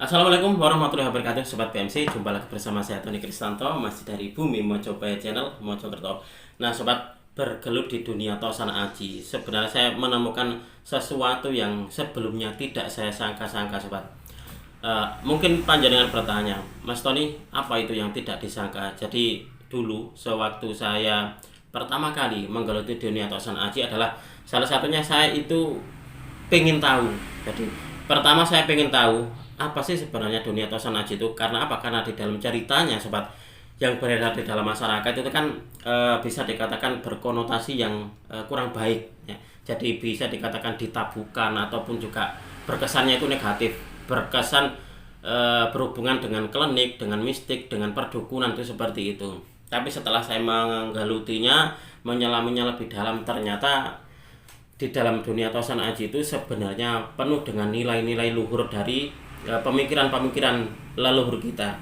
Assalamualaikum warahmatullahi wabarakatuh, Sobat PMC. Jumpa lagi bersama saya Tony Kristanto, masih dari Bumi Mojopahit Channel Mojokerto. Nah Sobat, bergelut di dunia Tosan Aji, sebenarnya saya menemukan sesuatu yang sebelumnya tidak saya sangka-sangka, Sobat. Mungkin panjenengan bertanya, Mas Tony, apa itu yang tidak disangka? Jadi dulu sewaktu saya pertama kali menggeluti dunia Tosan Aji adalah salah satunya saya itu pengen tahu. Jadi pertama saya pengen tahu apa sih sebenarnya dunia Tosan Aji itu. Karena apa? Karena di dalam ceritanya, Sobat, yang beredar di dalam masyarakat itu kan bisa dikatakan berkonotasi yang kurang baik ya. Jadi bisa dikatakan ditabukan ataupun juga berkesannya itu negatif, berkesan berhubungan dengan klinik, dengan mistik, dengan perdukunan, itu seperti itu. Tapi setelah saya menggelutinya, menyelaminya lebih dalam, ternyata di dalam dunia Tosan Aji itu sebenarnya penuh dengan nilai-nilai luhur dari pemikiran-pemikiran leluhur kita.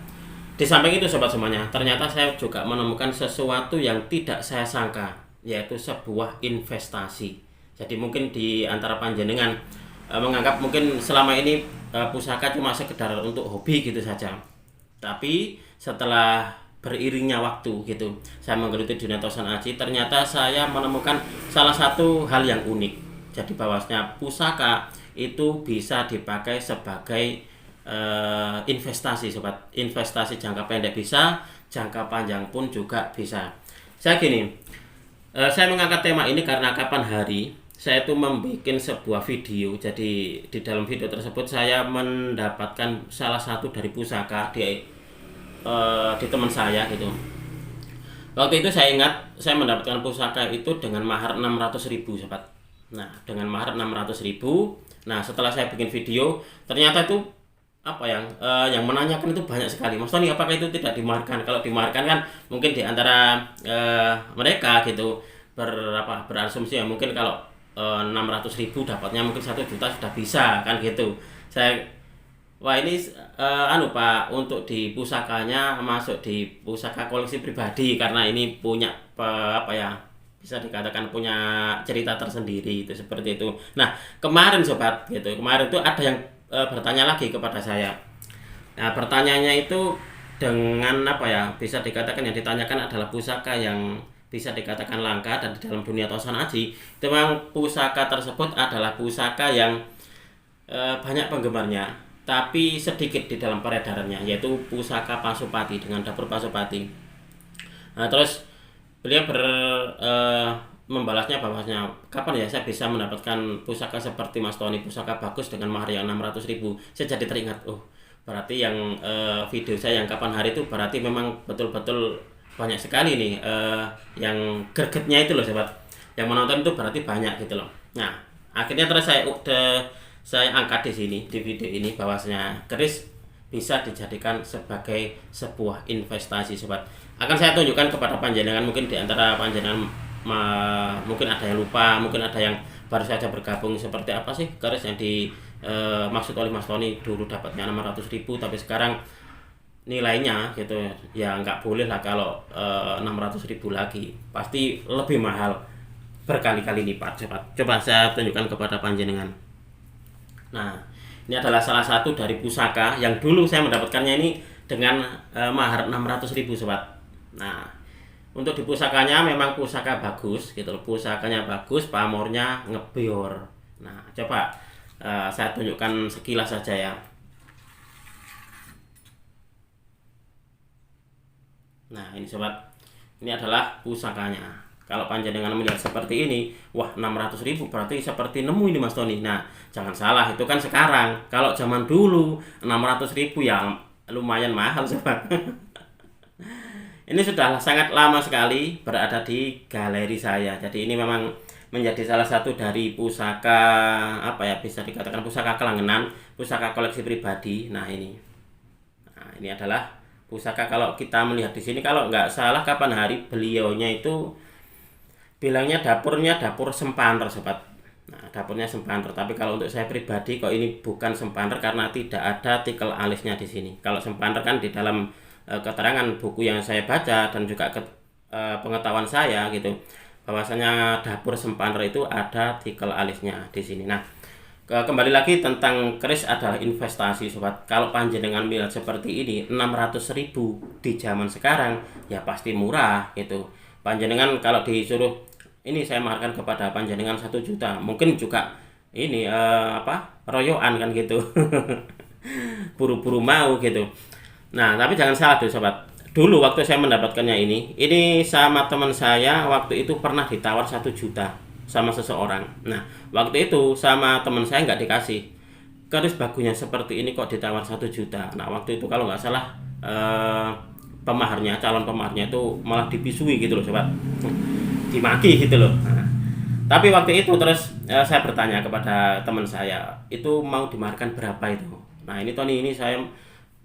Di samping itu, Sobat semuanya, ternyata saya juga menemukan sesuatu yang tidak saya sangka, yaitu sebuah investasi. Jadi mungkin di antara panjenengan menganggap mungkin selama ini pusaka cuma sekedar untuk hobi gitu saja. Tapi setelah beriringnya waktu gitu, saya menggeluti dunia Tosan Aji, ternyata saya menemukan salah satu hal yang unik. Jadi bahwasanya pusaka itu bisa dipakai sebagai investasi, Sobat. Investasi jangka pendek bisa, jangka panjang pun juga bisa. Saya gini, saya mengangkat tema ini karena kapan hari saya itu membuat sebuah video. Jadi di dalam video tersebut saya mendapatkan salah satu dari pusaka di teman saya gitu. Waktu itu saya ingat saya mendapatkan pusaka itu dengan mahar 600.000, Sobat. Nah, dengan mahar 600.000. Nah, setelah saya bikin video, ternyata itu apa yang menanyakan itu banyak sekali. Mas Tony, apakah itu tidak dimaharkan? Kalau dimaharkan kan mungkin di antara mereka gitu berasumsi ya, mungkin kalau 600.000 dapatnya mungkin 1 juta sudah bisa kan gitu. Saya, wah ini Pak, untuk di pusakanya masuk di pusaka koleksi pribadi karena ini punya bisa dikatakan punya cerita tersendiri itu seperti itu. Nah, kemarin Sobat gitu, kemarin itu ada yang bertanya lagi kepada saya. Nah, pertanyaannya itu dengan bisa dikatakan yang ditanyakan adalah pusaka yang bisa dikatakan langka, dan di dalam dunia Tosan Aji itu memang pusaka tersebut adalah pusaka yang banyak penggemarnya, tapi sedikit di dalam peredarannya, yaitu pusaka Pasupati dengan dapur Pasupati. Nah, terus beliau membalasnya bahwasanya kapan ya saya bisa mendapatkan pusaka seperti Mas Tony, pusaka bagus dengan mahar yang 600.000. Saya jadi teringat, oh berarti yang video saya yang kapan hari itu berarti memang betul-betul banyak sekali nih yang gregetnya itu loh, Sobat. Yang menonton itu berarti banyak gitu loh. Nah, akhirnya terus saya angkat di sini di video ini bahwasanya keris bisa dijadikan sebagai sebuah investasi, Sobat. Akan saya tunjukkan kepada panjenengan, mungkin di antara panjenengan mungkin ada yang lupa, mungkin ada yang baru saja bergabung, seperti apa sih keris yang dimaksud oleh Mas Tony. Dulu dapatnya 600.000, tapi sekarang nilainya gitu ya nggak boleh lah kalau 600.000 lagi, pasti lebih mahal berkali-kali lipat. Coba saya tunjukkan kepada panjenengan. Nah, ini adalah salah satu dari pusaka yang dulu saya mendapatkannya ini dengan mahar 600.000, Sobat. Nah, untuk di pusakanya memang pusaka bagus gitu loh, pusakanya bagus, pamornya ngebior. Nah, coba saya tunjukkan sekilas saja ya. Nah, ini Sobat, ini adalah pusakanya. Kalau panjenengan melihat seperti ini, wah 600.000 berarti seperti nemu ini Mas Tony. Nah, jangan salah, itu kan sekarang. Kalau zaman dulu 600.000 ya lumayan mahal, Sobat. Ini sudah sangat lama sekali berada di galeri saya. Jadi ini memang menjadi salah satu dari pusaka bisa dikatakan pusaka kelanggenan, pusaka koleksi pribadi. Nah, ini adalah pusaka. Kalau kita melihat di sini, kalau nggak salah kapan hari beliaunya itu bilangnya dapurnya dapur sempander, Sobat. Nah, dapurnya sempander, tapi kalau untuk saya pribadi kok ini bukan sempander karena tidak ada tikel alisnya di sini. Kalau sempander kan di dalam keterangan buku yang saya baca dan juga pengetahuan saya gitu, bahwasanya dapur sempander itu ada tikel alisnya di sini. Nah, Kembali lagi tentang keris adalah investasi sobat. Kalau panjenengan melihat seperti ini 600.000 di zaman sekarang ya pasti murah gitu. Panjenengan kalau disuruh ini saya maharkan kepada panjenengan 1 juta, mungkin juga ini royoan kan gitu. Buru-buru mau gitu. Nah, tapi jangan salah tuh sobat. Dulu waktu saya mendapatkannya ini sama teman saya waktu itu pernah ditawar 1 juta sama seseorang. Nah, waktu itu sama teman saya nggak dikasih. Keris bagunya seperti ini kok ditawar 1 juta. Nah, waktu itu kalau nggak salah calon pemaharnya itu malah dibisui gitu loh sobat. Dimaki gitu loh. Nah, tapi waktu itu terus saya bertanya kepada teman saya, itu mau dimaharkan berapa itu? Nah, ini Tony ini saya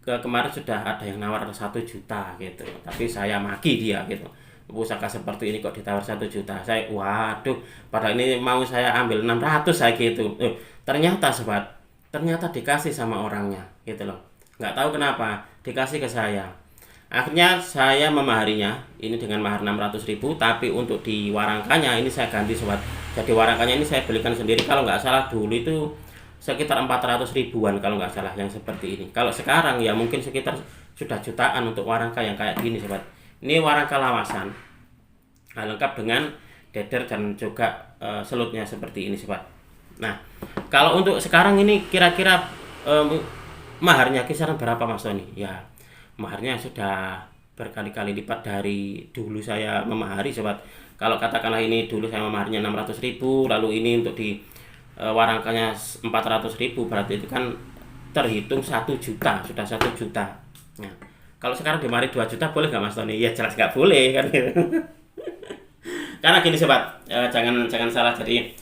kemarin sudah ada yang nawar 1 juta gitu, tapi saya maki dia gitu. Pusaka seperti ini kok ditawar 1 juta. Saya waduh, padahal ini mau saya ambil 600 saya gitu. Ternyata sobat, ternyata dikasih sama orangnya gitu loh. Nggak tahu kenapa dikasih ke saya. Akhirnya saya memaharinya ini dengan mahar 600.000, tapi untuk di warangkanya ini saya ganti sobat. Jadi warangkanya ini saya belikan sendiri, kalau nggak salah dulu itu sekitar 400 ribuan kalau nggak salah yang seperti ini. Kalau sekarang ya mungkin sekitar sudah jutaan untuk warangka yang kayak gini sobat. Ini warangka lawasan, lengkap dengan deder dan juga selutnya seperti ini sobat. Nah, kalau untuk sekarang ini kira-kira maharnya kisaran berapa Mas Tony? Ya, maharnya sudah berkali-kali lipat dari dulu saya memahari sobat. Kalau katakanlah ini dulu saya memaharnya 600.000, lalu ini untuk di warangkanya 400.000, berarti itu kan terhitung 1 juta, sudah 1 juta. Nah, kalau sekarang dimari 2 juta boleh nggak Mas Tony? Ya jelas nggak boleh kan. Karena gini sobat, jangan salah. Jadi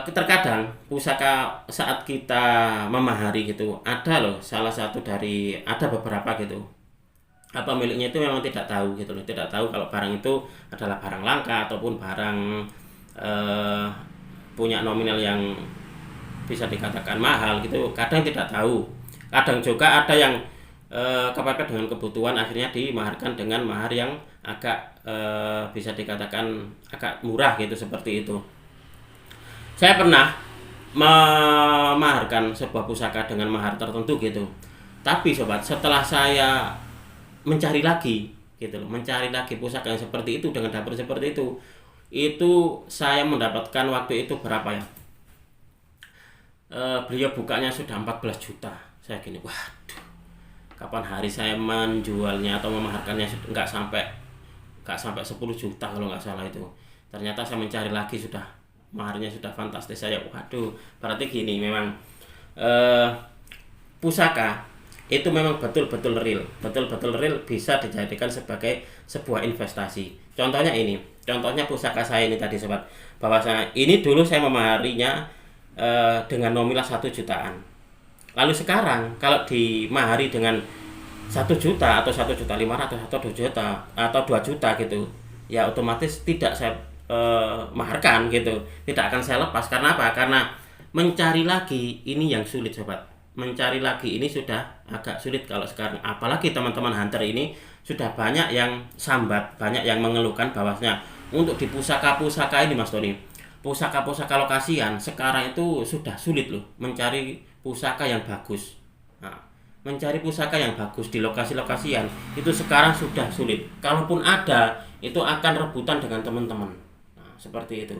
terkadang pusaka saat kita memahari gitu ada loh ada beberapa gitu pemiliknya itu memang tidak tahu gitu loh, tidak tahu kalau barang itu adalah barang langka ataupun barang punya nominal yang bisa dikatakan mahal gitu. Kadang tidak tahu, kadang juga ada yang kepepet dengan kebutuhan, akhirnya dimaharkan dengan mahar yang agak bisa dikatakan agak murah gitu, seperti itu. Saya pernah memaharkan sebuah pusaka dengan mahar tertentu gitu, tapi sobat setelah saya mencari lagi gitu loh, mencari lagi pusaka yang seperti itu dengan dapur seperti itu saya mendapatkan waktu itu berapa ya, beliau bukanya sudah 14 juta. Saya gini, waduh, kapan hari saya menjualnya atau memaharkannya nggak sampai 10 juta kalau nggak salah itu. Ternyata saya mencari lagi sudah maharnya sudah fantastis. Saya waduh, berarti gini memang pusaka itu memang betul-betul real bisa dijadikan sebagai sebuah investasi. Contohnya pusaka saya ini tadi sobat, bahwa ini dulu saya memaharinya dengan nominal 1 jutaan. Lalu sekarang kalau dimahari dengan 1 juta atau 1.500.000 atau 2 juta atau 2 juta gitu, ya otomatis tidak saya maharkan gitu, tidak akan saya lepas. Karena apa? Karena mencari lagi ini yang sulit sobat, mencari lagi ini sudah agak sulit kalau sekarang. Apalagi teman-teman hunter ini sudah banyak yang sambat, banyak yang mengeluhkan bahwasanya untuk di pusaka-pusaka ini Mas Tony, pusaka-pusaka lokasian sekarang itu sudah sulit loh mencari pusaka yang bagus. Nah, mencari pusaka yang bagus di lokasi-lokasian itu sekarang sudah sulit. Kalaupun ada, itu akan rebutan dengan teman-teman. Nah, seperti itu.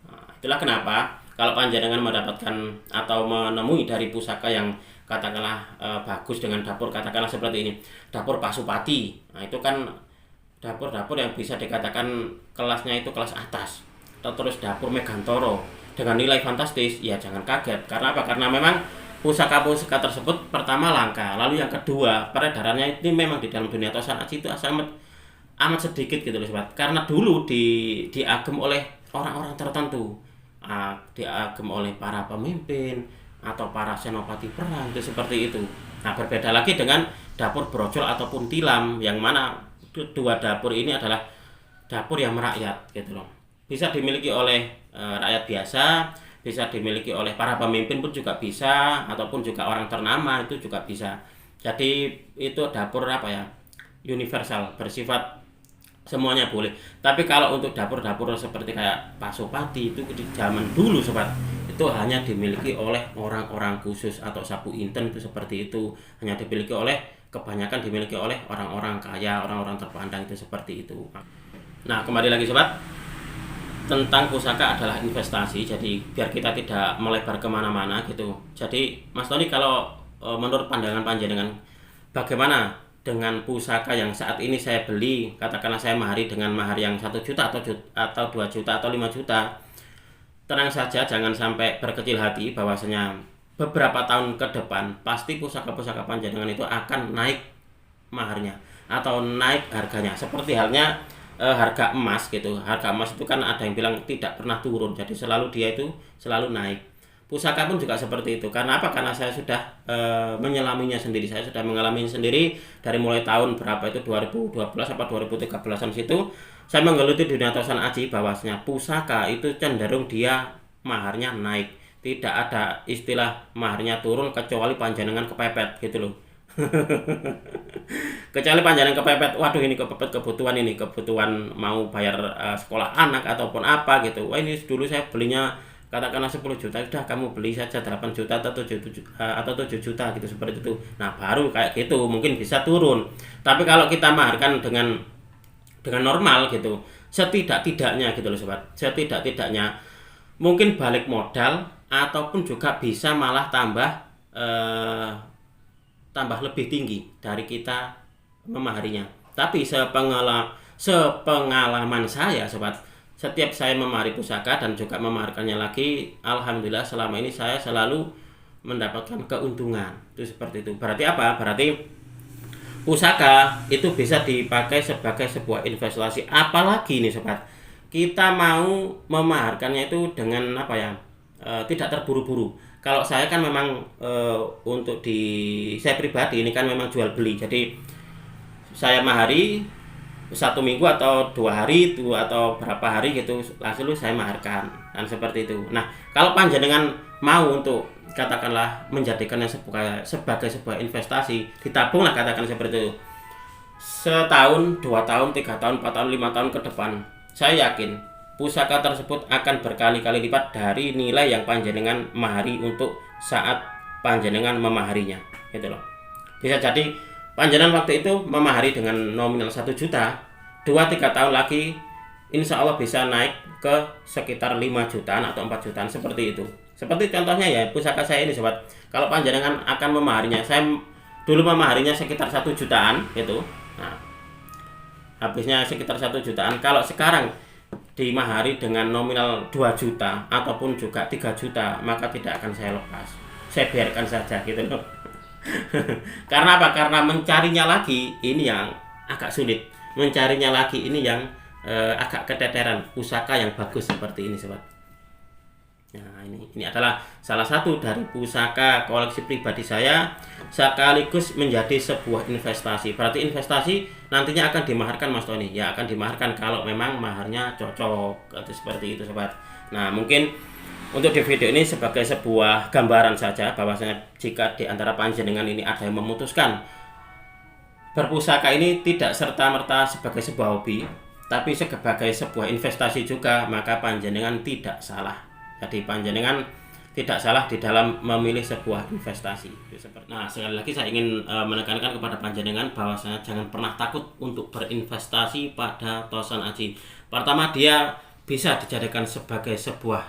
Nah, itulah kenapa kalau panjenengan mendapatkan atau menemui dari pusaka yang katakanlah bagus dengan dapur, katakanlah seperti ini, dapur Pasupati. Nah, itu kan dapur-dapur yang bisa dikatakan kelasnya itu kelas atas. Atau terus dapur Megantoro dengan nilai fantastis, ya jangan kaget. Karena apa? Karena memang pusaka-pusaka tersebut pertama langka, lalu yang kedua peredarannya ini memang di dalam dunia Tosan Aji itu amat sedikit gitu loh sobat. Karena dulu diagem oleh orang-orang tertentu, diagem oleh para pemimpin atau para senopati perang itu seperti itu. Nah, berbeda lagi dengan dapur brojol ataupun tilam, yang mana dua dapur ini adalah dapur yang merakyat gitu loh. Bisa dimiliki oleh rakyat biasa, bisa dimiliki oleh para pemimpin pun juga bisa, ataupun juga orang ternama itu juga bisa. Jadi itu dapur universal, bersifat semuanya boleh. Tapi kalau untuk dapur-dapur seperti kayak Pasupati itu di zaman dulu sobat, itu itu hanya dimiliki oleh orang-orang khusus, atau sapu inten itu seperti itu, hanya dimiliki oleh, kebanyakan dimiliki oleh orang-orang kaya, orang-orang terpandang itu seperti itu. Nah, kembali lagi sobat, tentang pusaka adalah investasi, jadi biar kita tidak melebar kemana-mana gitu. Jadi Mas Tony, kalau menurut pandangan panjenengan, bagaimana dengan pusaka yang saat ini saya beli, katakanlah saya mahari dengan mahar yang 1 juta atau 2 juta atau 5 juta. Tenang saja, jangan sampai berkecil hati, bahwasanya beberapa tahun ke depan pasti pusaka-pusaka panjenengan itu akan naik maharnya atau naik harganya. Seperti halnya harga emas gitu. Harga emas itu kan ada yang bilang tidak pernah turun, jadi selalu dia itu selalu naik. Pusaka pun juga seperti itu. Karena apa? Karena saya sudah menyelaminya sendiri. Saya sudah mengalami sendiri dari mulai tahun berapa itu, 2012 apa 2013an situ. Saya menggeluti dunia tosan aji, bahwasanya pusaka itu cenderung dia maharnya naik. Tidak ada istilah maharnya turun, kecuali panjenengan kepepet gitu loh. Kecuali panjenengan kepepet, waduh ini kepepet kebutuhan mau bayar sekolah anak ataupun apa gitu. Wah, ini dulu saya belinya katakanlah 10 juta, udah kamu beli saja 8 juta atau 7 juta gitu, seperti itu. Nah, baru kayak gitu mungkin bisa turun. Tapi kalau kita maharkan dengan normal gitu, setidak-tidaknya gitu loh sobat, setidak-tidaknya mungkin balik modal, ataupun juga bisa malah tambah lebih tinggi dari kita memaharinya. Tapi sepengalaman saya sobat, setiap saya memahari pusaka dan juga memaharkannya lagi, alhamdulillah selama ini saya selalu mendapatkan keuntungan. Itu seperti itu. Berarti apa? Berarti pusaka itu bisa dipakai sebagai sebuah investasi. Apalagi nih sobat, kita mau memaharkannya itu dengan apa ya, tidak terburu-buru. Kalau saya kan memang untuk saya pribadi ini kan memang jual beli, jadi saya mahari 1 minggu atau 2 hari itu, atau berapa hari gitu, lalu saya maharkan, dan seperti itu. Nah, kalau panjenengan mau untuk katakanlah menjadikannya sebagai sebuah investasi, ditabunglah katakan seperti itu, 1 tahun, 2 tahun, 3 tahun, 4 tahun, 5 tahun ke depan, saya yakin pusaka tersebut akan berkali-kali lipat dari nilai yang panjenengan mahari untuk saat panjenengan memaharinya gitu loh. Bisa jadi panjenengan waktu itu memahari dengan nominal 1 juta, 2-3 tahun lagi insya Allah bisa naik ke sekitar 5 jutaan atau 4 jutaan, seperti itu. Seperti contohnya ya pusaka saya ini sobat, kalau panjenengan akan memaharinya, saya dulu memaharinya sekitar 1 jutaan gitu. Nah, habisnya sekitar 1 jutaan. Kalau sekarang dimahari dengan nominal 2 juta ataupun juga 3 juta, maka tidak akan saya lepas, saya biarkan saja gitu loh. Karena apa? Karena mencarinya lagi ini yang agak sulit, mencarinya lagi ini yang agak keteteran, pusaka yang bagus seperti ini sobat. Nah, ini adalah salah satu dari pusaka koleksi pribadi saya, sekaligus menjadi sebuah investasi. Berarti investasi nantinya akan dimaharkan Mas Tony. Ya, akan dimaharkan kalau memang maharnya cocok. Itu seperti itu sobat. Nah, mungkin untuk di video ini sebagai sebuah gambaran saja, bahwasanya jika di antara panjenengan ini ada yang memutuskan berpusaka ini tidak serta-merta sebagai sebuah hobi, tapi sebagai sebuah investasi juga, maka panjenengan tidak salah. Jadi panjenengan tidak salah di dalam memilih sebuah investasi. Nah, sekali lagi saya ingin menekankan kepada panjenengan bahwasanya jangan pernah takut untuk berinvestasi pada tosan aji. Pertama, dia bisa dijadikan sebagai sebuah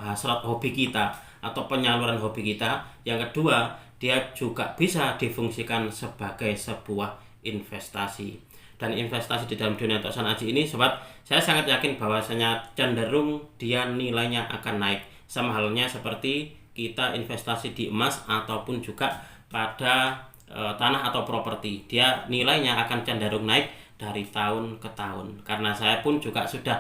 hasrat hobi kita atau penyaluran hobi kita. Yang kedua, dia juga bisa difungsikan sebagai sebuah investasi. Dan investasi di dalam dunia tosan aji ini sobat, saya sangat yakin bahwasanya cenderung dia nilainya akan naik, sama halnya seperti kita investasi di emas ataupun juga pada tanah atau properti. Dia nilainya akan cenderung naik dari tahun ke tahun, karena saya pun juga sudah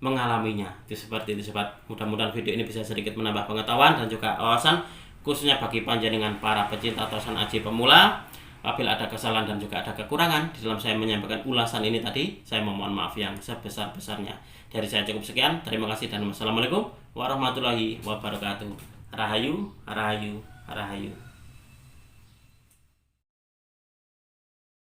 mengalaminya. Itu seperti itu sobat. Mudah-mudahan video ini bisa sedikit menambah pengetahuan dan juga wawasan, khususnya bagi panjenengan para pecinta tosan aji pemula. Apabila ada kesalahan dan juga ada kekurangan di dalam saya menyampaikan ulasan ini tadi, saya memohon maaf yang sebesar-besarnya. Dari saya cukup sekian. Terima kasih dan wassalamualaikum warahmatullahi wabarakatuh. Rahayu, rahayu, rahayu.